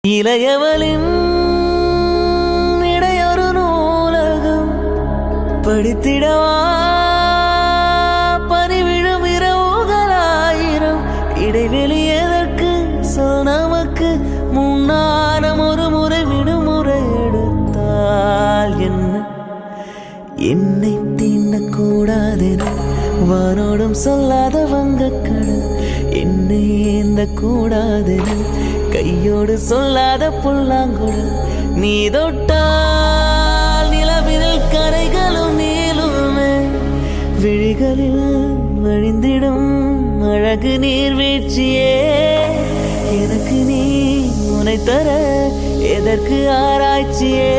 இளையவளின் இடையொரு நூலகம் படித்திடவா பறிவிடும் இரவுகளாயிரம் இடைவெளி எதற்கு சொல் நமக்கு முன்னானம் ஒரு முறை விடுமுறை எடுத்தால் என்ன என்னை தீண்டக்கூடாதென வானோடும் சொல்லாத வங்கக்கடல் என்னை ஏந்த கூடாதென கையோடு சொல்லாத புல்லாங்குழல் நீ தொட்டால் நிலவினில் கரைகளும் நீளுமே விழிகளில் வழிந்திடும் அழகு நீர்வீழ்ச்சியே எனக்கு நீ உனை தர எதற்கு ஆராய்ச்சியே